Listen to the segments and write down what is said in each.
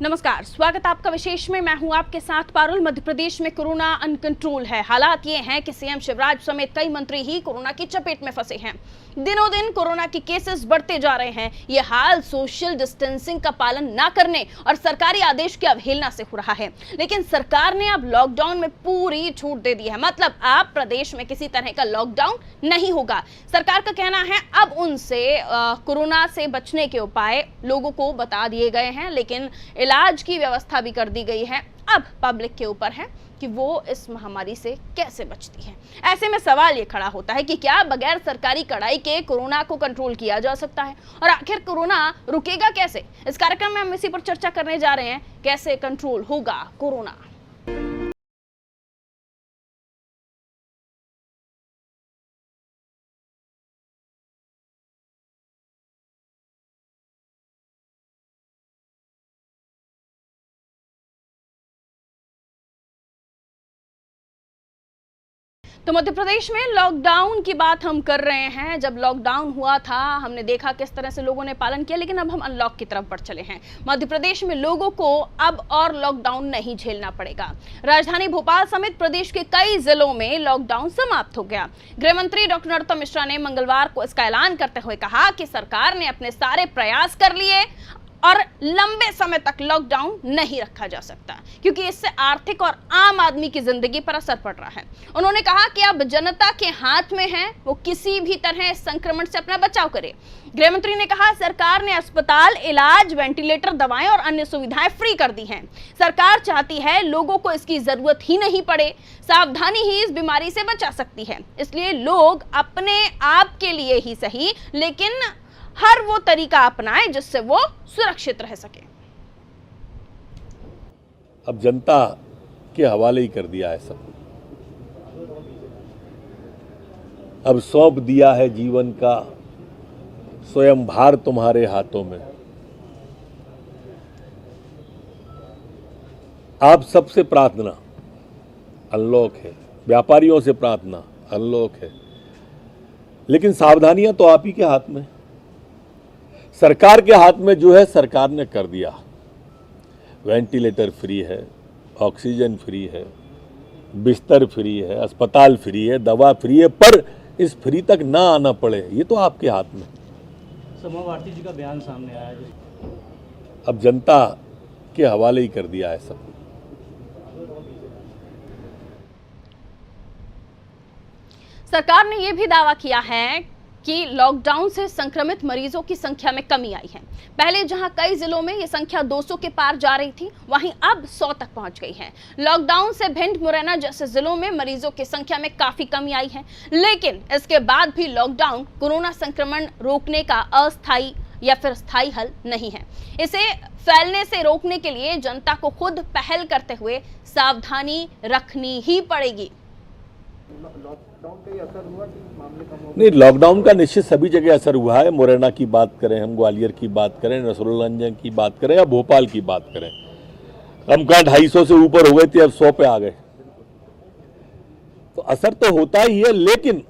नमस्कार, स्वागत आपका विशेष में। मैं हूं आपके साथ पारुल। मध्य प्रदेश में कोरोना अनकंट्रोल है। हालात ये हैं कि सीएम शिवराज समेत कई मंत्री ही कोरोना की चपेट में फंसे हैं। दिनों दिन कोरोना के केसेस बढ़ते जा रहे हैं। ये हाल सोशल डिस्टेंसिंग का पालन न करने और सरकारी आदेश की अवहेलना से हो रहा है। लेकिन सरकार ने अब लॉकडाउन में पूरी छूट दे दी है। मतलब अब प्रदेश में किसी तरह का लॉकडाउन नहीं होगा। सरकार का कहना है अब उनसे कोरोना से बचने के उपाय लोगों को बता दिए गए हैं, लेकिन इलाज की व्यवस्था भी कर दी गई है। अब पब्लिक के ऊपर है कि वो इस महामारी से कैसे बचती है। ऐसे में सवाल ये खड़ा होता है कि क्या बगैर सरकारी कड़ाई के कोरोना को कंट्रोल किया जा सकता है, और आखिर कोरोना रुकेगा कैसे। इस कार्यक्रम में हम इसी पर चर्चा करने जा रहे हैं, कैसे कंट्रोल होगा कोरोना। तो मध्य प्रदेश में लॉकडाउन की बात हम कर रहे हैं। जब लॉकडाउन हुआ था हमने देखा किस तरह से लोगों ने पालन किया, लेकिन अब हम अनलॉक की तरफ बढ़ चले हैं। मध्य प्रदेश में लोगों को अब और लॉकडाउन नहीं झेलना पड़ेगा। राजधानी भोपाल समेत प्रदेश के कई जिलों में लॉकडाउन समाप्त हो गया। गृह मंत्री डॉक्टर नरोत्तम मिश्रा ने मंगलवार को इसका ऐलान करते हुए कहा कि सरकार ने अपने सारे प्रयास कर लिए और लंबे समय तक लॉकडाउन नहीं रखा जा सकता, क्योंकि इससे आर्थिक और आम आदमी की जिंदगी पर असर पड़ रहा है। उन्होंने कहा कि अब जनता के हाथ में है वो किसी भी तरह संक्रमण से अपना बचाव करे। गृह मंत्री ने कहा सरकार ने अस्पताल, इलाज, वेंटिलेटर, दवाएं और अन्य सुविधाएं फ्री कर दी हैं। सरकार चाहती है लोगों को इसकी जरूरत ही नहीं पड़े। सावधानी ही इस बीमारी से बचा सकती है। इसलिए लोग अपने आप के लिए ही सही, लेकिन हर वो तरीका अपनाएं जिससे वो सुरक्षित रह सके। अब जनता के हवाले ही कर दिया है सब। अब सौंप दिया है जीवन का स्वयं भार तुम्हारे हाथों में। आप सबसे प्रार्थना अनलॉक है, व्यापारियों से प्रार्थना अनलॉक है, लेकिन सावधानियां तो आप ही के हाथ में। सरकार के हाथ में जो है सरकार ने कर दिया। वेंटिलेटर फ्री है, ऑक्सीजन फ्री है, बिस्तर फ्री है, अस्पताल फ्री है, दवा फ्री है, पर इस फ्री तक ना आना पड़े, ये तो आपके हाथ में। उमा भारती जी का बयान सामने आया है। अब जनता के हवाले ही कर दिया है सब। सरकार ने यह भी दावा किया है कि लॉकडाउन से संक्रमित मरीजों की संख्या में कमी आई है। पहले जहां कई जिलों में ये संख्या 200 के पार जा रही थी, वहीं अब 100 तक पहुंच गई है। लॉकडाउन से भिंड, मुरैना जैसे जिलों में मरीजों की संख्या में काफी कमी आई है, लेकिन इसके बाद भी लॉकडाउन कोरोना संक्रमण रोकने का अस्थायी या फिर स्थायी हल नहीं है। इसे फैलने से रोकने के लिए जनता को खुद पहल करते हुए सावधानी रखनी ही पड़ेगी। नहीं, लॉकडाउन का निश्चित सभी जगह असर हुआ है। मुरैना की बात करें, हम ग्वालियर की बात करें, नसरुल्लागंज की बात करें या भोपाल की बात करें, हम कहा 250 से ऊपर हो गए थे, अब 100 पे आ गए। तो असर तो होता ही है, लेकिन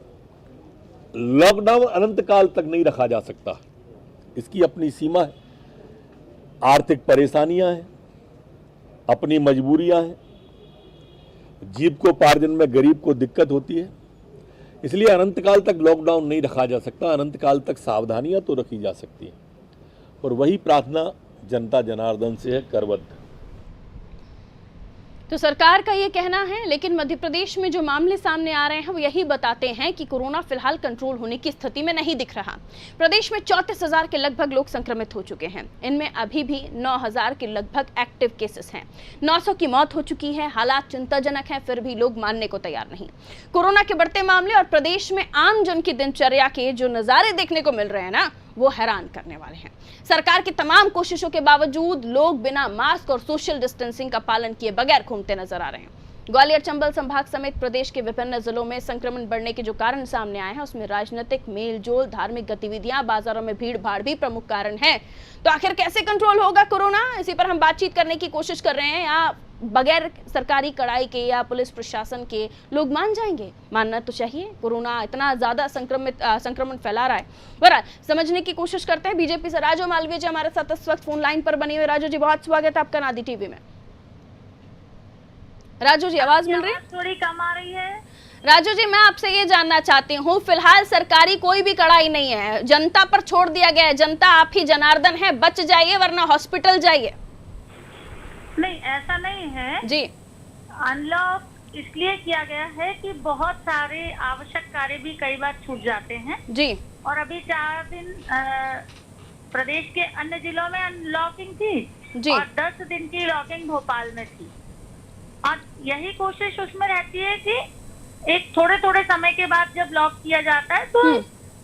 लॉकडाउन अनंत काल तक नहीं रखा जा सकता। इसकी अपनी सीमा है। आर्थिक परेशानियां हैं, अपनी मजबूरियां हैं, जीविकोपार्जन में गरीब को दिक्कत होती है, इसलिए अनंत काल तक लॉकडाउन नहीं रखा जा सकता। अनंत काल तक सावधानियां तो रखी जा सकती हैं, और वही प्रार्थना जनता जनार्दन से है, करबद्ध। तो सरकार का ये कहना है, लेकिन मध्य प्रदेश में जो मामले सामने आ रहे हैं वो यही बताते हैं कि कोरोना फिलहाल कंट्रोल होने की स्थिति में नहीं दिख रहा। प्रदेश में 34,000 के लगभग लोग संक्रमित हो चुके हैं। इनमें अभी भी 9,000 के लगभग एक्टिव केसेस हैं। 900 की मौत हो चुकी है। हालात चिंताजनक हैं, फिर भी लोग मानने को तैयार नहीं। कोरोना के बढ़ते मामले और प्रदेश में आम जन की दिनचर्या के जो नजारे देखने को मिल रहे हैं ना, वो हैरान करने वाले हैं। सरकार की तमाम कोशिशों के बावजूद लोग बिना मास्क और सोशल डिस्टेंसिंग का पालन किए बगैर घूमते नजर आ रहे हैं। ग्वालियर चंबल संभाग समेत प्रदेश के विभिन्न जिलों में संक्रमण बढ़ने के जो कारण सामने आए हैं उसमें राजनीतिक मेलजोल, धार्मिक गतिविधियां, बाजारों में भीड़ भाड़ भी प्रमुख कारण है। तो आखिर कैसे कंट्रोल होगा कोरोना, इसी पर हम बातचीत करने की कोशिश कर रहे हैं। या बगैर सरकारी कड़ाई के या पुलिस प्रशासन के लोग मान जाएंगे? मानना तो चाहिए, कोरोना इतना ज्यादा संक्रमण फैला रहा है। बहरहाल समझने की कोशिश करते हैं। बीजेपी से राजू मालवीय जी हमारे साथ इस वक्त फोन लाइन पर बने हुए। राजू जी, बहुत स्वागत है आपका नादी टीवी में। राजू जी, आवाज मिल रही है? थोड़ी कम आ रही है। राजू जी, मैं आपसे ये जानना चाहती हूँ, फिलहाल सरकारी कोई भी कड़ाई नहीं है, जनता पर छोड़ दिया गया है। जनता आप ही जनार्दन है, बच जाइए वरना हॉस्पिटल जाइए। नहीं, ऐसा नहीं है जी। अनलॉक इसलिए किया गया है कि बहुत सारे आवश्यक कार्य भी कई बार छूट जाते हैं जी। और अभी 4 दिन प्रदेश के अन्य जिलों में अनलॉकिंग थी जी। और 10 दिन की लॉकिंग भोपाल में थी। और यही कोशिश उसमें रहती है कि एक थोड़े थोड़े समय के बाद जब लॉक किया जाता है तो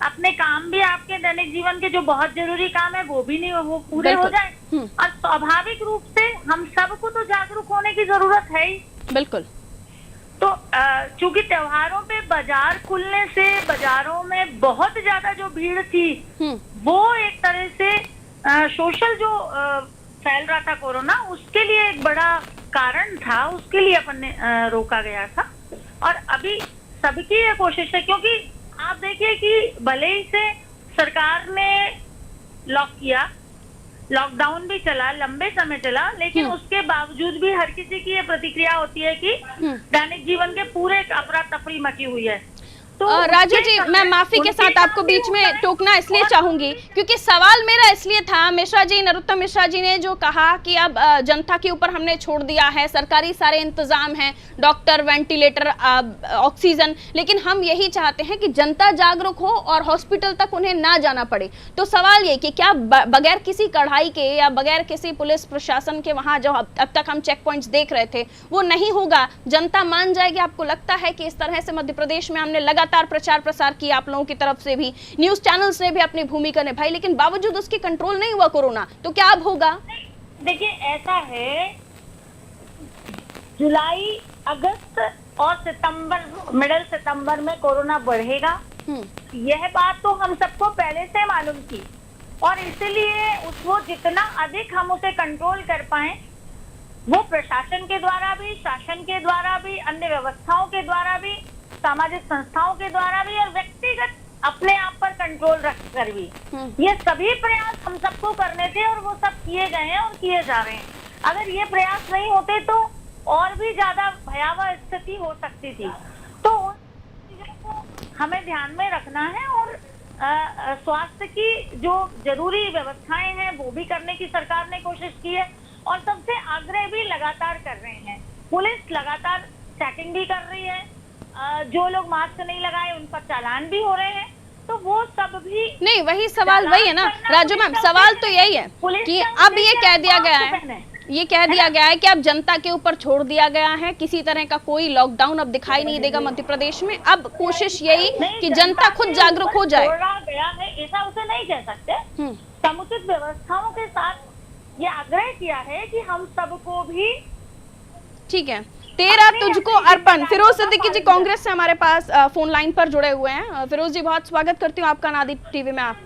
अपने काम भी, आपके दैनिक जीवन के जो बहुत जरूरी काम है वो भी नहीं, वो पूरे हो जाए। और स्वाभाविक रूप से हम सबको तो जागरूक होने की जरूरत है ही। बिल्कुल। तो चूंकि त्योहारों पे बाजार खुलने से बाजारों में बहुत ज्यादा जो भीड़ थी वो एक तरह से सोशल जो फैल रहा था कोरोना, उसके लिए एक बड़ा कारण था, उसके लिए अपन ने रोका गया था। और अभी सबकी ये कोशिश है, क्योंकि आप देखिए कि भले ही से सरकार ने लॉक किया, लॉकडाउन भी चला, लंबे समय चला, लेकिन उसके बावजूद भी हर किसी की ये प्रतिक्रिया होती है कि दैनिक जीवन के पूरे अफरा तफरी मची हुई है। तो राजू जी, मैं माफी के साथ आपको बीच में टोकना इसलिए चाहूंगी क्योंकि सवाल मेरा इसलिए था, मिश्रा जी, नरोत्तम मिश्रा जी ने जो कहा कि अब जनता के ऊपर हमने छोड़ दिया है, सरकारी सारे इंतजाम हैं, डॉक्टर, वेंटिलेटर, ऑक्सीजन, लेकिन हम यही चाहते हैं कि जनता जागरूक हो और हॉस्पिटल तक उन्हें ना जाना पड़े। तो सवाल ये कि क्या बगैर किसी कढ़ाई के या बगैर किसी पुलिस प्रशासन के वहां जो अब तक हम चेक पॉइंट्स देख रहे थे वो नहीं होगा, जनता मान जाएगी? आपको लगता है कि इस तरह से मध्य प्रदेश में हमने लगातार प्रचार प्रसार किया, आप लोगों की तरफ से भी, न्यूज चैनल्स ने भी अपनी भूमिका निभाई, लेकिन बावजूद उसकी कंट्रोल नहीं हुआ कोरोना, तो क्या अब होगा? देखिए, ऐसा है, जुलाई, अगस्त और सितंबर, मिडिल सितंबर में कोरोना बढ़ेगा, यह बात तो हम सबको पहले से मालूम थी। और इसलिए उसको जितना अधिक हम उसे कंट्रोल कर पाए, वो प्रशासन के द्वारा भी, शासन के द्वारा भी, अन्य व्यवस्थाओं के द्वारा भी, सामाजिक संस्थाओं के द्वारा भी और व्यक्तिगत अपने आप पर कंट्रोल रखकर भी, ये सभी प्रयास हम सबको करने थे और वो सब किए गए हैं और किए जा रहे हैं। अगर ये प्रयास नहीं होते तो और भी ज्यादा भयावह स्थिति हो सकती थी। तो उन चीजों को हमें ध्यान में रखना है और स्वास्थ्य की जो जरूरी व्यवस्थाएं हैं वो भी करने की सरकार ने कोशिश की है और सबसे आग्रह भी लगातार कर रहे हैं। पुलिस लगातार चेकिंग भी कर रही है, जो लोग मास्क नहीं लगाए उन पर चालान भी हो रहे हैं। तो वो सब भी नहीं, वही सवाल वही है ना राजू मैम, सवाल तो यही है कि अब ये कह दिया गया है कि अब जनता के ऊपर छोड़ दिया गया है, किसी तरह का कोई लॉकडाउन अब दिखाई नहीं देगा मध्य प्रदेश में। अब कोशिश यही कि जनता खुद जागरूक हो जाए। छोड़ा गया है ऐसा उसे नहीं कह सकते। समुचित व्यवस्थाओं के साथ ये आग्रह किया है कि हम सबको भी, ठीक है, 13 तुझको अर्पण। फिरोज सिद्दीकी जी कांग्रेस से हमारे पास फोन लाइन पर जुड़े हुए हैं। फिरोज जी, बहुत स्वागत करती हूँ आपका नादी टीवी में। आप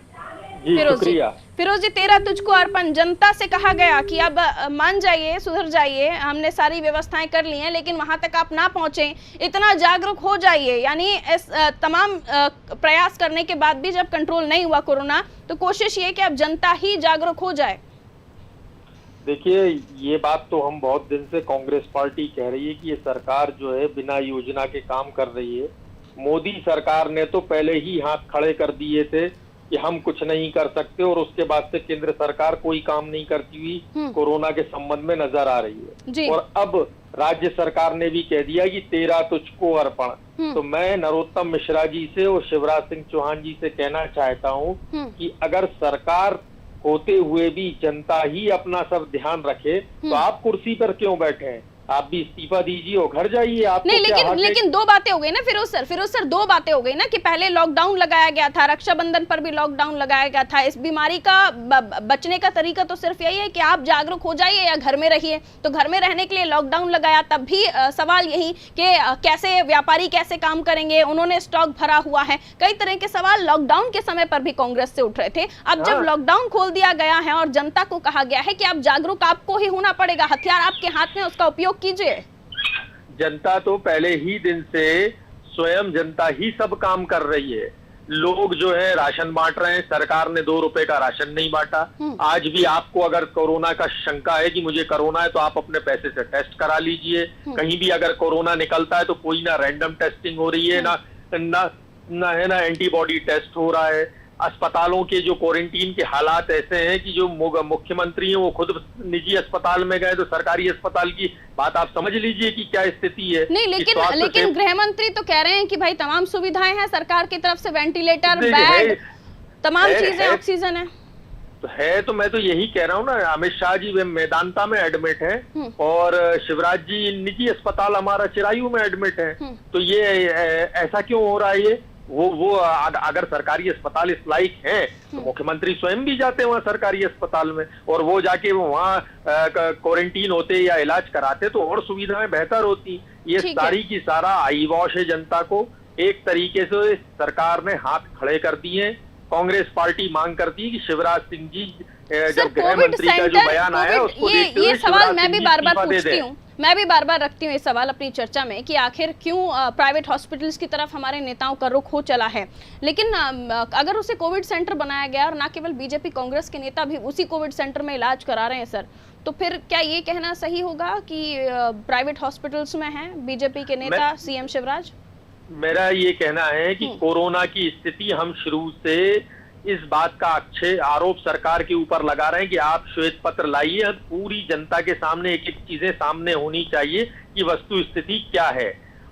फिरोज जी, 13 तुझको अर्पण, जनता से कहा गया कि अब मान जाइए, सुधर जाइए, हमने सारी व्यवस्थाएं कर ली हैं, लेकिन वहां तक आप ना पहुंचे, इतना जागरूक हो जाइए। यानी इस तमाम प्रयास करने के बाद भी जब कंट्रोल नहीं हुआ कोरोना, तो कोशिश ये कि अब जनता ही जागरूक हो जाए। देखिए, ये बात तो हम बहुत दिन से कांग्रेस पार्टी कह रही है कि ये सरकार जो है बिना योजना के काम कर रही है। मोदी सरकार ने तो पहले ही हाथ खड़े कर दिए थे कि हम कुछ नहीं कर सकते और उसके बाद से केंद्र सरकार कोई काम नहीं करती हुई कोरोना के संबंध में नजर आ रही है। और अब राज्य सरकार ने भी कह दिया कि 13 तुझको अर्पण। तो मैं नरोत्तम मिश्रा जी से और शिवराज सिंह चौहान जी से कहना चाहता हूँ कि अगर सरकार होते हुए भी जनता ही अपना सब ध्यान रखे तो आप कुर्सी पर क्यों बैठे हैं? आप भी इस्तीफा दीजिए और घर जाइए। आप नहीं, लेकिन दो बातें हो गई ना फिरोज सर दो बातें हो गई ना कि पहले लॉकडाउन लगाया गया था, रक्षाबंधन पर भी लॉकडाउन लगाया गया था। इस बीमारी का बचने का तरीका तो सिर्फ यही है कि आप जागरूक हो जाइए या घर में रहिए। तो घर में रहने के लिए लॉकडाउन लगाया, तब भी सवाल यही कि कैसे व्यापारी कैसे काम करेंगे, उन्होंने स्टॉक भरा हुआ है। कई तरह के सवाल लॉकडाउन के समय पर भी कांग्रेस से उठ रहे थे। अब जब लॉकडाउन खोल दिया गया है और जनता को कहा गया है कि आप जागरूक आपको ही होना पड़ेगा, हथियार आपके हाथ में, उसका उपयोग कीजिए। जनता तो पहले ही दिन से स्वयं जनता ही सब काम कर रही है। लोग जो है राशन बांट रहे हैं, सरकार ने 2 रुपए का राशन नहीं बांटा। आज भी आपको अगर कोरोना का शंका है कि मुझे कोरोना है तो आप अपने पैसे से टेस्ट करा लीजिए। कहीं भी अगर कोरोना निकलता है तो कोई ना रैंडम टेस्टिंग हो रही है, ना एंटीबॉडी टेस्ट हो रहा है। अस्पतालों के जो क्वारंटीन के हालात ऐसे हैं कि जो मुख्यमंत्री हैं वो खुद निजी अस्पताल में गए, तो सरकारी अस्पताल की बात आप समझ लीजिए कि क्या स्थिति है। नहीं, लेकिन गृह मंत्री तो कह रहे हैं कि भाई तमाम सुविधाएं हैं सरकार की तरफ से, वेंटिलेटर, बेड, तमाम चीजें, ऑक्सीजन है। तो मैं तो यही कह रहा हूँ ना, अमित शाह जी मेदांता में एडमिट है और शिवराज जी निजी अस्पताल हमारा चिरायू में एडमिट है। तो ये ऐसा क्यों हो रहा है? ये वो अगर सरकारी अस्पताल इस लायक है तो मुख्यमंत्री स्वयं भी जाते हैं वहाँ सरकारी अस्पताल में, और वो जाके वहाँ क्वारंटीन होते या इलाज कराते तो और सुविधाएं बेहतर होती। ये सारी की सारा आई वॉश है जनता को। एक तरीके से सरकार ने हाथ खड़े कर दिए। कांग्रेस पार्टी मांग करती है कि शिवराज सिंह जी जब गृह मंत्री का जो बयान आया उसको देखते हुए ये सवाल मैं भी बार बार पूछती हूँ, मैं भी बार बार रखती हूँ ये सवाल अपनी चर्चा में कि आखिर क्यों प्राइवेट हॉस्पिटल्स की तरफ हमारे नेताओं का रुख हो चला है। लेकिन अगर उसे कोविड सेंटर बनाया गया और ना केवल बीजेपी कांग्रेस के नेता भी उसी कोविड सेंटर में इलाज करा रहे हैं सर, तो फिर क्या ये कहना सही होगा कि प्राइवेट हॉस्पिटल्स में है बीजेपी के नेता सीएम शिवराज? मेरा ये कहना है कि कोरोना की स्थिति हम शुरू से इस बात का अच्छे आरोप सरकार के ऊपर लगा रहे हैं कि आप श्वेत पत्र लाइए, पूरी जनता के सामने एक एक चीजें सामने होनी चाहिए कि वस्तु स्थिति क्या है।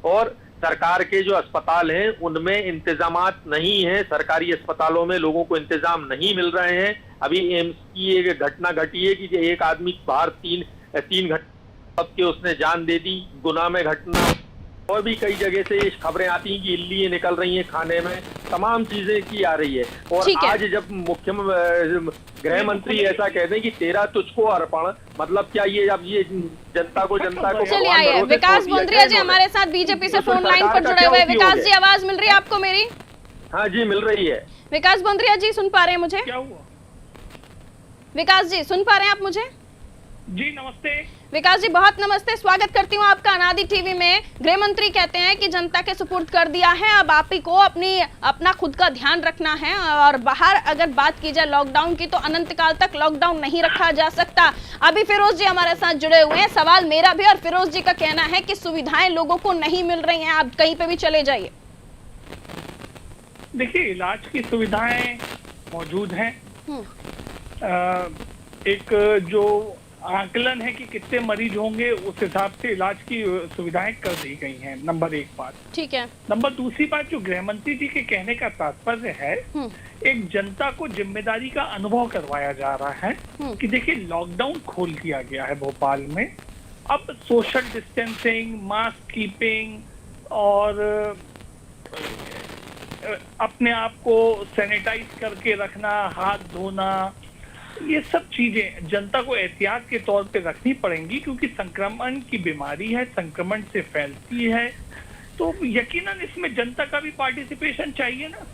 और सरकार के जो अस्पताल हैं उनमें इंतजामात नहीं है, सरकारी अस्पतालों में लोगों को इंतजाम नहीं मिल रहे हैं। अभी एम्स की एक घटना घटी है कि एक आदमी बाहर तीन घटना के उसने जान दे दी। गुना में घटना, और भी कई जगह से खबरें आती हैं कि इल्ली निकल रही हैं खाने में, तमाम चीजें की आ रही है। और आज जब गृह मंत्री ऐसा कहते हैं कि तेरा तुझको अर्पण, मतलब क्या ये अब ये जनता को चलिए आइए, विकास बोंद्रिया जी हमारे साथ बीजेपी से फोन लाइन पर जुड़े हुए। विकास जी आवाज मिल रही है आपको मेरी? हाँ जी मिल रही है। विकास बोंद्रिया जी सुन पा रहे हैं मुझे? क्या हुआ? विकास जी सुन पा रहे हैं आप मुझे? जी नमस्ते विकास जी, बहुत नमस्ते, स्वागत करती हूँ आपका अनादि टीवी में। गृह मंत्री कहते हैं कि जनता के सुपुर्द कर दिया है, अब आप ही को अपना खुद का ध्यान रखना है। और बाहर अगर बात की जाए लॉकडाउन की तो अनंत काल तक लॉकडाउन नहीं रखा जा सकता। अभी फिरोज जी हमारे साथ जुड़े हुए हैं, सवाल मेरा भी और फिरोज जी का कहना है कि सुविधाएं लोगों को नहीं मिल रही हैं, आप कहीं पे भी चले जाइए। देखिए इलाज की सुविधाएं मौजूद हैं। एक जो आकलन है कि कितने मरीज होंगे उस हिसाब से इलाज की सुविधाएं कर दी गई हैं, नंबर 1 बात। ठीक है। नंबर 2 बात, जो गृह मंत्री जी के कहने का तात्पर्य है, एक जनता को जिम्मेदारी का अनुभव करवाया जा रहा है कि देखिए लॉकडाउन खोल दिया गया है भोपाल में, अब सोशल डिस्टेंसिंग, मास्क कीपिंग और अपने आप को सैनिटाइज करके रखना, हाथ धोना, ये सब चीजें जनता को एहतियात के तौर पे रखनी पड़ेंगी क्योंकि संक्रमण की बीमारी है, संक्रमण से फैलती है, तो यकीनन इसमें जनता का भी पार्टिसिपेशन चाहिए ना।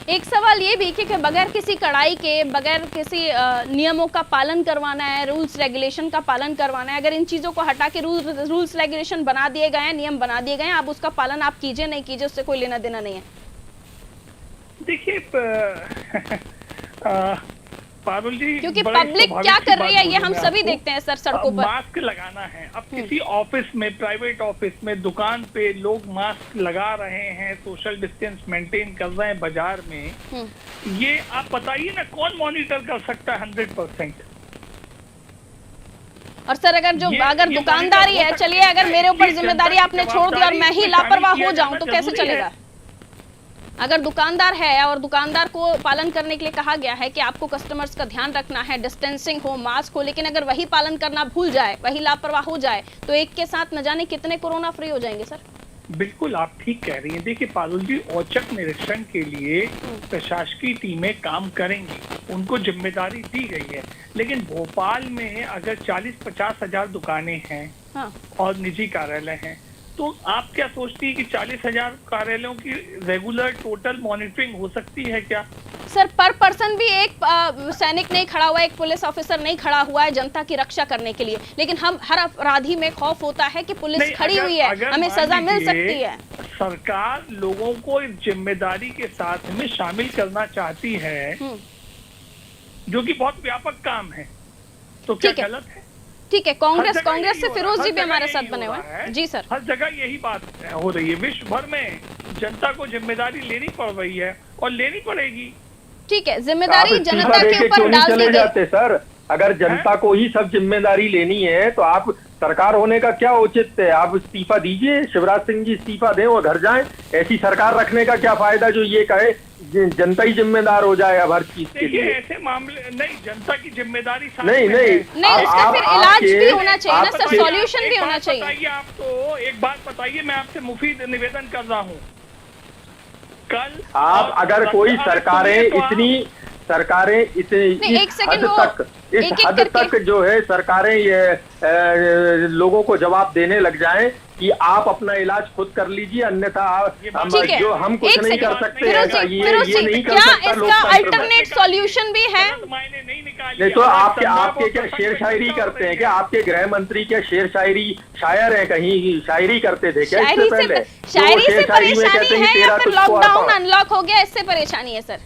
एक सवाल ये भी कि बगैर किसी कड़ाई के, बगैर किसी नियमों का पालन करवाना है, रूल्स रेगुलेशन का पालन करवाना है, अगर इन चीजों को हटा के रूल्स रेगुलेशन बना दिए गए हैं, नियम बना दिए गए हैं, आप उसका पालन आप कीजिए नहीं कीजिए उससे कोई लेना देना नहीं है। देखिए पारुल जी, क्योंकि पब्लिक क्या कर रही है ये हम सभी देखते हैं सर सड़कों पर। मास्क लगाना है, अब किसी ऑफिस में, प्राइवेट ऑफिस में, दुकान पे लोग मास्क लगा रहे हैं, सोशल डिस्टेंस मेंटेन कर रहे हैं, बाजार में, ये आप बताइए ना कौन मॉनिटर कर सकता है 100%? और सर अगर दुकानदारी है, चलिए अगर मेरे ऊपर जिम्मेदारी आपने छोड़ दी और मैं ही लापरवाह हो जाऊं तो कैसे चलेगा? अगर दुकानदार है और दुकानदार को पालन करने के लिए कहा गया है कि आपको कस्टमर्स का ध्यान रखना है, डिस्टेंसिंग हो, मास्क हो, लेकिन अगर वही पालन करना भूल जाए, वही लापरवाह हो जाए, तो एक के साथ न जाने कितने कोरोना फ्री हो जाएंगे सर। बिल्कुल आप ठीक कह रही हैं। देखिए पारुल जी, औचक निरीक्षण के लिए प्रशासकीय टीमें काम करेंगी, उनको जिम्मेदारी दी गई है। लेकिन भोपाल में अगर 40-50 हजार दुकानें हैं हाँ। और निजी कार्यालय हैं, तो आप क्या सोचती है कि 40,000 कार्यालयों की रेगुलर टोटल मॉनिटरिंग हो सकती है क्या? सर पर पर्सन भी एक सैनिक नहीं खड़ा हुआ है, एक पुलिस ऑफिसर नहीं खड़ा हुआ है जनता की रक्षा करने के लिए, लेकिन हम हर अपराधी में खौफ होता है कि पुलिस खड़ी हुई है, हमें सजा मिल सकती है। सरकार लोगों को इस जिम्मेदारी के साथ में शामिल करना चाहती है, जो कि बहुत व्यापक काम है, तो क्या गलत है? ठीक है, कांग्रेस से फिरोज जी भी हमारे साथ बने हुए हैं। जी सर, हर जगह यही बात हो रही है, विश्व भर में जनता को जिम्मेदारी लेनी पड़ रही है और लेनी पड़ेगी। ठीक है, जिम्मेदारी जनता के ऊपर डाल दी गई। सर, अगर जनता को ही सब जिम्मेदारी लेनी है तो आप सरकार होने का क्या औचित्य है? आप इस्तीफा दीजिए, शिवराज सिंह जी इस्तीफा दें और घर जाएं। ऐसी सरकार रखने का क्या फायदा जो ये कहे जनता ही जिम्मेदार हो जाए अब हर चीज के लिए? ऐसे मामले नहीं, जनता की जिम्मेदारी नहीं, इसका फिर इलाज भी होना चाहिए ना सर, सॉल्यूशन भी होना चाहिए। बताइए, आप तो एक बात बताइए, मैं आपसे मुफीद निवेदन कर रहा हूँ। कल आप अगर कोई सरकारें इतनी इस हद तक जो है सरकारें ये लोगों को जवाब देने लग जाएं कि आप अपना इलाज खुद कर लीजिए, अन्यथा जो हम कुछ नहीं कर सकते, ये नहीं कर सकता। इसका अल्टरनेट सॉल्यूशन भी है। नहीं तो आपके क्या शेर शायरी करते हैं क्या? आपके गृह मंत्री क्या शेर शायरी शायर है, कहीं शायरी करते थे क्या इससे पहले? शायरी से परेशानी है या फिर लॉकडाउन अनलॉक हो गया इससे परेशानी है सर?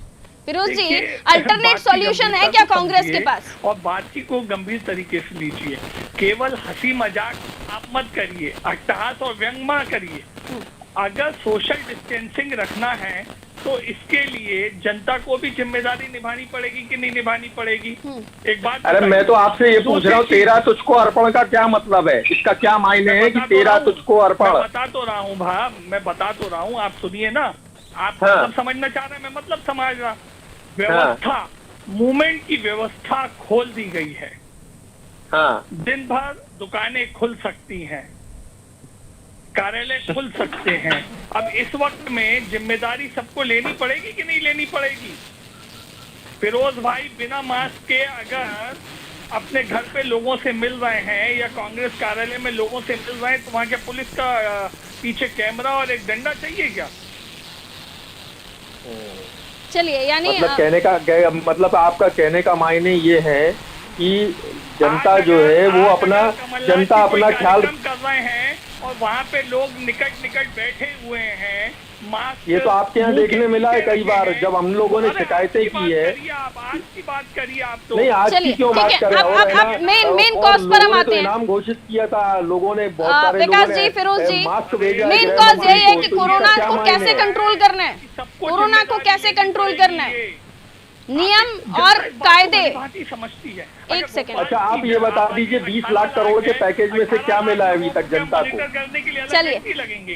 फिरोज जी, अल्टरनेट सॉल्यूशन है क्या कांग्रेस के पास? और बातचीत को गंभीर तरीके से लीजिए, केवल हंसी मजाक आप मत करिए, अट्टहास और व्यंग मत करिए। अगर सोशल डिस्टेंसिंग रखना है तो इसके लिए जनता को भी जिम्मेदारी निभानी पड़ेगी कि नहीं निभानी पड़ेगी? एक बात, अरे मैं तो आपसे ये पूछ रहा हूँ, तेरा तुझको अर्पण का क्या मतलब है? इसका क्या मायने है कि तेरा तुझको अर्पण? बता तो रहा हूँ भा, मैं बता तो रहा हूँ, आप सुनिए ना। आप मतलब समझना चाह रहे हैं, मैं मतलब समझ रहा। व्यवस्था, मूवमेंट की व्यवस्था खोल दी गई है। दिन भर दुकानें खुल सकती हैं, कार्यालय खुल सकते हैं। अब इस वक्त में जिम्मेदारी सबको लेनी पड़ेगी कि नहीं लेनी पड़ेगी? फिरोज भाई बिना मास्क के अगर अपने घर पे लोगों से मिल रहे हैं या कांग्रेस कार्यालय में लोगों से मिल रहे हैं, तो वहां क्या पुलिस का पीछे कैमरा और एक डंडा चाहिए क्या? चलिए, यानी मतलब आपका कहने का मायने ये है कि जनता जो है वो अपना ख्याल कर रहे हैं और वहाँ पे लोग निकट बैठे हुए हैं, मास्क। ये तो आपके यहाँ देखने मिला है कई बार, जब हम लोगों ने शिकायतें की है। आज की बात करिए आप तो। नहीं, आज की क्यों बात कर रहे हो? अब मेन कॉज पर हम आते हैं। इनाम घोषित किया था लोगों ने, बहुत सारे विकास जी, फिरोज जी, मेन कॉज यही है कि कोरोना को कैसे कंट्रोल करना है, कोरोना को कैसे कंट्रोल करना है, नियम और कायदे। समझती है। एक सेकंड, अच्छा आप ये बता दीजिए 20 लाख करोड़ के पैकेज में से क्या मिला है अभी तक जनता को? चलिए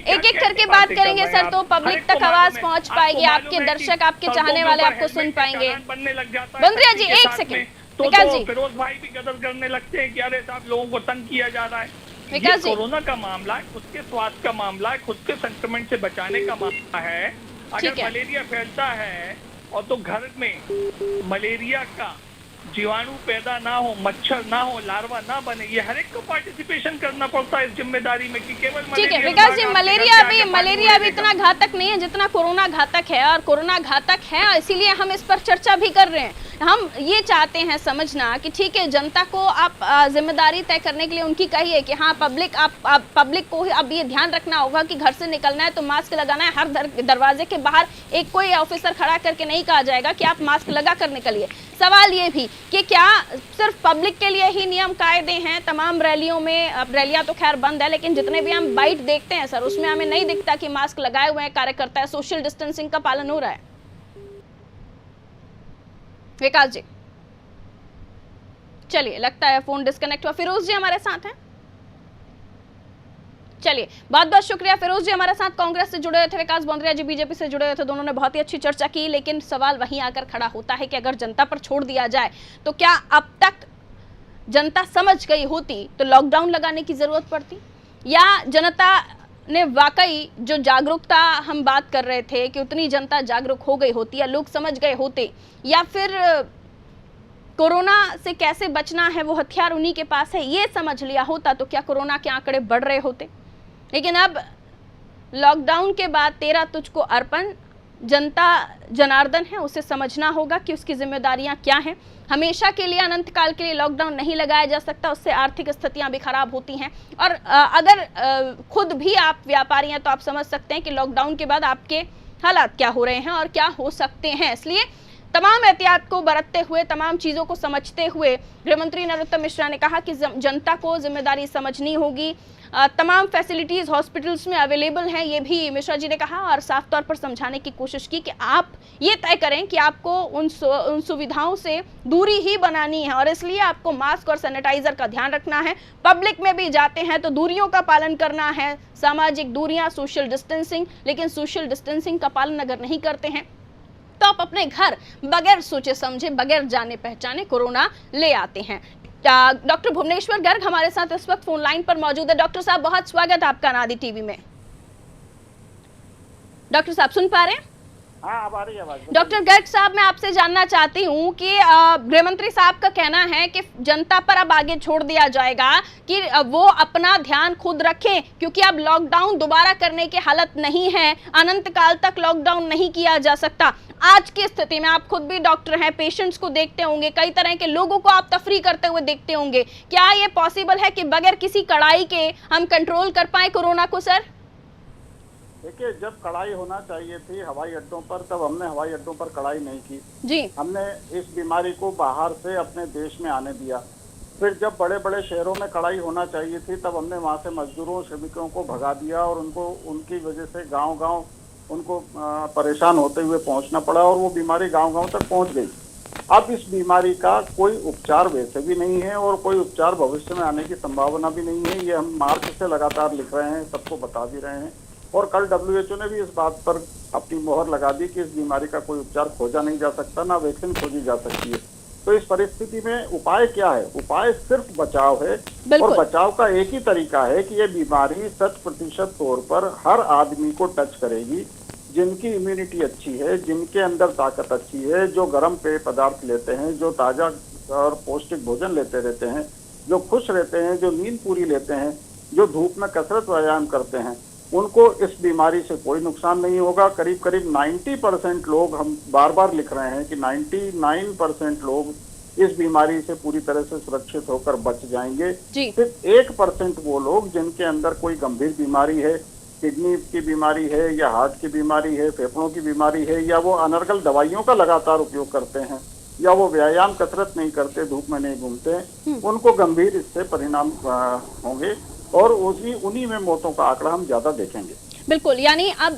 एक एक करके बात करेंगे सर, तो पब्लिक तक आवाज पहुंच पाएगी, आपके दर्शक, आपके चाहने वाले आपको सुन पाएंगे। बंद्रिया जी, एक सेकंड। विकास जी, फिरोज भाई भी गदर करने लगते हैं कि अरे साहब लोगों को तंग किया जा रहा है। विकास जी, कोरोना का मामला है, खुद के स्वास्थ्य का मामला है, खुद के संक्रमण से बचाने का मामला है। अगर मलेरिया फैलता है और तो घर में मलेरिया का जीवाणु पैदा ना हो, मच्छर ना हो, लार्वा ना बने, ये हर एक को पार्टिसिपेशन करना पड़ता है इस जिम्मेदारी में कि केवल। ठीक है विकास जी, मलेरिया भी इतना घातक नहीं है जितना कोरोना घातक है, और कोरोना घातक है इसीलिए हम इस पर चर्चा भी कर रहे हैं। हम ये चाहते हैं समझना कि ठीक है, जनता को आप जिम्मेदारी तय करने के लिए उनकी कहिए कि हाँ पब्लिक को अब ये ध्यान रखना होगा कि घर से निकलना है तो मास्क लगाना है। हर दरवाजे के बाहर एक कोई ऑफिसर खड़ा करके नहीं कहा जाएगा कि आप मास्क लगा कर निकलिए। सवाल ये भी कि क्या सिर्फ पब्लिक के लिए ही नियम कायदे हैं? तमाम रैलियों में, अब रैलियां तो खैर बंद है, लेकिन जितने भी हम बाइट देखते हैं सर, उसमें हमें नहीं दिखता कि मास्क लगाए हुए हैं कार्यकर्ता है, सोशल डिस्टेंसिंग का पालन हो रहा है। विकास जी, चलिए लगता है फोन डिस्कनेक्ट हुआ। फिरोज जी हमारे साथ हैं। चलिए, बहुत बहुत शुक्रिया फिरोज जी, हमारे साथ कांग्रेस से जुड़े हुए थे, विकास बौंद्रिया जी बीजेपी से जुड़े हुए थे, दोनों ने बहुत ही अच्छी चर्चा की। लेकिन सवाल वहीं आकर खड़ा होता है कि अगर जनता पर छोड़ दिया जाए तो क्या अब तक जनता समझ गई होती तो लॉकडाउन लगाने की जरूरत पड़ती, या जनता ने वाकई जो जागरूकता हम बात कर रहे थे कि उतनी जनता जागरूक हो गई होती, या लोग समझ गए होते, या फिर कोरोना से कैसे बचना है वो हथियार उन्हीं के पास है, ये समझ लिया होता तो क्या कोरोना के आंकड़े बढ़ रहे होते। लेकिन अब लॉकडाउन के बाद तेरा तुझको अर्पण, जनता जनार्दन है, उसे समझना होगा कि उसकी जिम्मेदारियां क्या हैं। हमेशा के लिए, अनंत काल के लिए लॉकडाउन नहीं लगाया जा सकता, उससे आर्थिक स्थितियां भी खराब होती हैं। और अगर खुद भी आप व्यापारी हैं तो आप समझ सकते हैं कि लॉकडाउन के बाद आपके हालात क्या हो रहे हैं और क्या हो सकते हैं। इसलिए तमाम एहतियात को बरतते हुए, तमाम चीज़ों को समझते हुए गृहमंत्री नरोत्तम मिश्रा ने कहा कि जनता को जिम्मेदारी समझनी होगी। तमाम फैसिलिटीज़ हॉस्पिटल्स में अवेलेबल हैं, ये भी मिश्रा जी ने कहा, और साफ तौर पर समझाने की कोशिश की कि आप ये तय करें कि आपको उन सुविधाओं से दूरी ही बनानी है, और इसलिए आपको मास्क और सैनिटाइजर का ध्यान रखना है। पब्लिक में भी जाते हैं तो दूरियों का पालन करना है, सामाजिक दूरियां, सोशल डिस्टेंसिंग। लेकिन सोशल डिस्टेंसिंग का पालन अगर नहीं करते हैं तो आप अपने घर बगैर सोचे समझे, बगैर जाने पहचाने कोरोना ले आते हैं। डॉक्टर भुवनेश्वर गर्ग हमारे साथ इस वक्त फोन लाइन पर मौजूद है। डॉक्टर साहब, बहुत स्वागत है आपका अनादि टीवी में। डॉक्टर साहब सुन पा रहे हैं? हाँ, अब आ रही है आवाज। डॉक्टर गर्ग साहब, मैं आपसे जानना चाहती हूँ कि गृहमंत्री साहब का कहना है कि जनता पर अब आगे छोड़ दिया जाएगा कि वो अपना ध्यान खुद रखें, क्योंकि अब लॉकडाउन दोबारा करने की हालत नहीं है, अनंत काल तक लॉकडाउन नहीं किया जा सकता। आज की स्थिति में आप खुद भी डॉक्टर हैं, पेशेंट्स को देखते होंगे, कई तरह के लोगों को आप तफरी करते हुए देखते होंगे, क्या ये पॉसिबल है कि बगैर किसी कड़ाई के हम कंट्रोल कर पाए कोरोना को? सर देखिए, जब कड़ाई होना चाहिए थी हवाई अड्डों पर, तब हमने हवाई अड्डों पर कड़ाई नहीं की जी। हमने इस बीमारी को बाहर से अपने देश में आने दिया। फिर जब बड़े बड़े शहरों में कड़ाई होना चाहिए थी तब हमने वहाँ से मजदूरों, श्रमिकों को भगा दिया, और उनको उनकी वजह से गांव-गांव उनको परेशान होते हुए पहुंचना पड़ा, और वो बीमारी गांव-गांव तक पहुंच गई। अब इस बीमारी का कोई उपचार वैसे भी नहीं है, और कोई उपचार भविष्य में आने की संभावना भी नहीं है। ये हम मार्च से लगातार लिख रहे हैं, सबको बता भी रहे हैं, और कल WHO ने भी इस बात पर अपनी मोहर लगा दी कि इस बीमारी का कोई उपचार खोजा नहीं जा सकता, ना वैक्सीन खोजी जा सकती है। तो इस परिस्थिति में उपाय क्या है? उपाय सिर्फ बचाव है, और बचाव का एक ही तरीका है कि ये बीमारी 100% तौर पर हर आदमी को टच करेगी, जिनकी इम्यूनिटी अच्छी है, जिनके अंदर ताकत अच्छी है, जो गर्म पेय पदार्थ लेते हैं, जो ताजा और पौष्टिक भोजन लेते रहते हैं, जो खुश रहते हैं, जो नींद पूरी लेते हैं, जो धूप में कसरत व्यायाम करते हैं, उनको इस बीमारी से कोई नुकसान नहीं होगा। करीब करीब 90% लोग, हम बार बार लिख रहे हैं कि 99% लोग इस बीमारी से पूरी तरह से सुरक्षित होकर बच जाएंगे। सिर्फ 1% वो लोग जिनके अंदर कोई गंभीर बीमारी है, किडनी की बीमारी है, या हार्ट की बीमारी है, फेफड़ों की बीमारी है, या वो अनर्गल दवाइयों का लगातार उपयोग करते हैं, या वो व्यायाम कसरत नहीं करते, धूप में नहीं घूमते हैं, उनको गंभीर इससे परिणाम होंगे, और उन्हीं में मौतों का आंकड़ा हम ज्यादा देखेंगे। बिल्कुल, यानी अब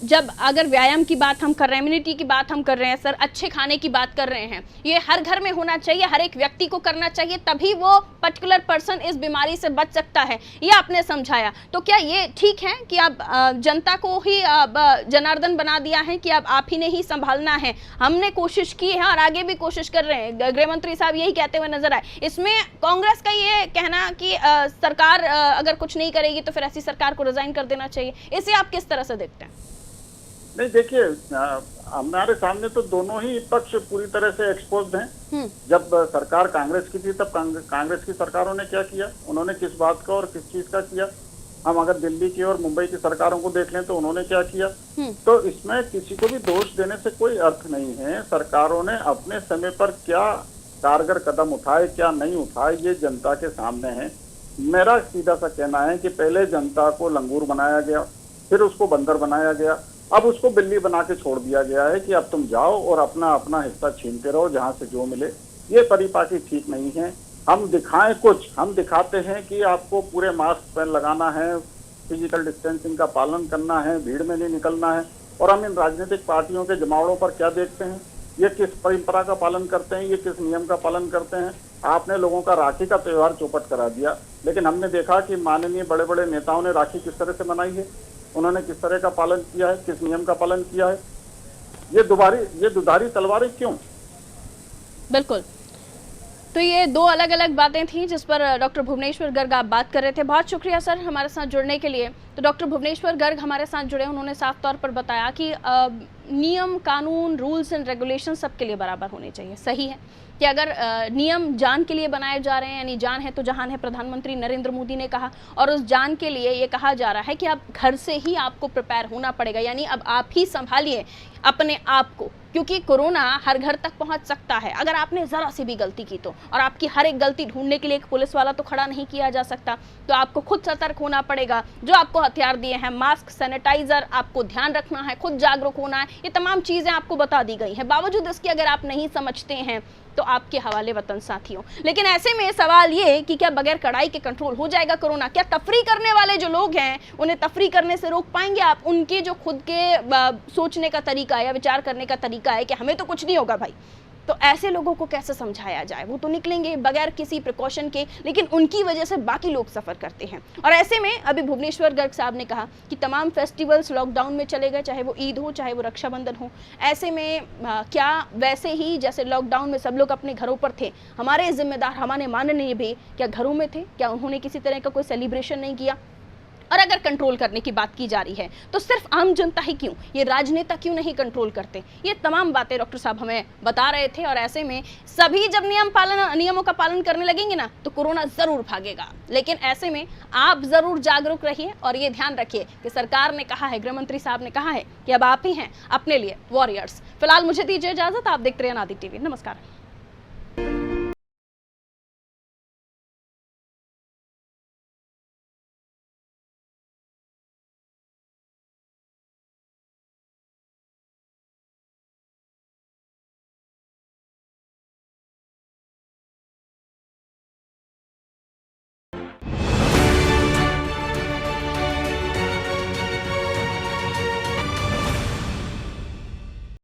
जब अगर व्यायाम की बात हम कर रहे हैं, इम्यूनिटी की बात हम कर रहे हैं, सर अच्छे खाने की बात कर रहे हैं, ये हर घर में होना चाहिए, हर एक व्यक्ति को करना चाहिए, तभी वो पर्टिकुलर पर्सन इस बीमारी से बच सकता है, ये आपने समझाया। तो क्या ये ठीक है कि अब जनता को ही जनार्दन बना दिया है कि अब आप ही ने ही संभालना है? हमने कोशिश की है और आगे भी कोशिश कर रहे हैं, गृह मंत्री साहब यही कहते हुए नजर आए। इसमें कांग्रेस का ये कहना कि सरकार अगर कुछ नहीं करेगी तो फिर ऐसी सरकार को रिजाइन कर देना चाहिए, इसे आप किस तरह से देखते हैं? नहीं, देखिए, हमारे सामने तो दोनों ही पक्ष पूरी तरह से एक्सपोज्ड हैं। जब सरकार कांग्रेस की थी तब कांग्रेस की सरकारों ने क्या किया, उन्होंने किस बात का और किस चीज का किया। हम अगर दिल्ली की और मुंबई की सरकारों को देख लें तो उन्होंने क्या किया। तो इसमें किसी को भी दोष देने से कोई अर्थ नहीं है। सरकारों ने अपने समय पर क्या कारगर कदम उठाए, क्या नहीं उठाए, ये जनता के सामने है। मेरा सीधा सा कहना है कि पहले जनता को लंगूर बनाया गया, फिर उसको बंदर बनाया गया, अब उसको बिल्ली बना के छोड़ दिया गया है कि अब तुम जाओ और अपना अपना हिस्सा छीनते रहो जहां से जो मिले। ये परिपाटी ठीक नहीं है। हम दिखाएं कुछ, हम दिखाते हैं कि आपको पूरे मास्क पहन लगाना है, फिजिकल डिस्टेंसिंग का पालन करना है, भीड़ में नहीं निकलना है, और हम इन राजनीतिक पार्टियों के जमावड़ों पर क्या देखते हैं ये किस परंपरा का पालन करते हैं, ये किस नियम का पालन करते हैं। आपने लोगों का राखी का त्योहार चौपट करा दिया, लेकिन हमने देखा कि माननीय बड़े बड़े नेताओं ने राखी किस तरह से मनाई है, उन्होंने किस तरह का पालन किया है, किस नियम का पालन किया है। ये दुधारी तलवारें क्यों? बिल्कुल, तो ये दो अलग अलग बातें थी जिस पर डॉक्टर भुवनेश्वर गर्ग आप बात कर रहे थे। बहुत शुक्रिया सर हमारे साथ जुड़ने के लिए। तो डॉक्टर भुवनेश्वर गर्ग हमारे साथ जुड़े, उन्होंने साफ तौर पर बताया कि नियम कानून रूल्स एंड रेगुलेशन सबके लिए बराबर होने चाहिए। सही है कि अगर नियम जान के लिए बनाए जा रहे हैं, यानी जान है तो जहान है, प्रधानमंत्री नरेंद्र मोदी ने कहा, और उस जान के लिए ये कहा जा रहा है कि आप घर से ही आपको प्रिपेयर होना पड़ेगा, यानी अब आप ही संभालिए अपने आप को, क्योंकि कोरोना हर घर तक पहुंच सकता है अगर आपने ज़रा सी भी गलती की तो। और आपकी हर एक गलती ढूंढने के लिए एक पुलिस वाला तो खड़ा नहीं किया जा सकता, तो आपको खुद सतर्क होना पड़ेगा। जो आपको हथियार दिए हैं, मास्क, सैनिटाइजर, आपको ध्यान रखना है, खुद जागरूक होना है, ये तमाम चीज़ें आपको बता दी गई हैं। बावजूद इसके अगर आप नहीं समझते हैं तो आपके हवाले वतन साथियों। लेकिन ऐसे में सवाल ये कि क्या बगैर कड़ाई के कंट्रोल हो जाएगा कोरोना? क्या तफरी करने वाले जो लोग हैं उन्हें तफरी करने से रोक पाएंगे आप? उनके जो खुद के सोचने का तरीका या विचार करने का तरीका है कि हमें तो कुछ नहीं होगा भाई, तो ऐसे लोगों को कैसे समझाया जाए? वो तो निकलेंगे बगैर किसी प्रिकॉशन के, लेकिन उनकी वजह से बाकी लोग सफ़र करते हैं। और ऐसे में अभी भुवनेश्वर गर्ग साहब ने कहा कि तमाम फेस्टिवल्स लॉकडाउन में चले गए, चाहे वो ईद हो, चाहे वो रक्षाबंधन हो। ऐसे में क्या वैसे ही जैसे लॉकडाउन में सब लोग अपने घरों पर थे, हमारे जिम्मेदार हमारे माननीय भी क्या घरों में थे? क्या उन्होंने किसी तरह का कोई सेलिब्रेशन नहीं किया? और अगर कंट्रोल करने की बात की जा रही है तो सिर्फ आम जनता ही क्यों, ये राजनेता क्यों नहीं कंट्रोल करते? ये तमाम बातें डॉक्टर साहब हमें बता रहे थे। और ऐसे में सभी जब नियमों का पालन करने लगेंगे ना तो कोरोना जरूर भागेगा। लेकिन ऐसे में आप जरूर जागरूक रहिए और ये ध्यान रखिए कि सरकार ने कहा है, गृह मंत्री साहब ने कहा है कि अब आप ही हैं अपने लिए वॉरियर्स। फिलहाल मुझे दीजिए इजाजत, आप देखते रहिए अनादि टीवी। नमस्कार।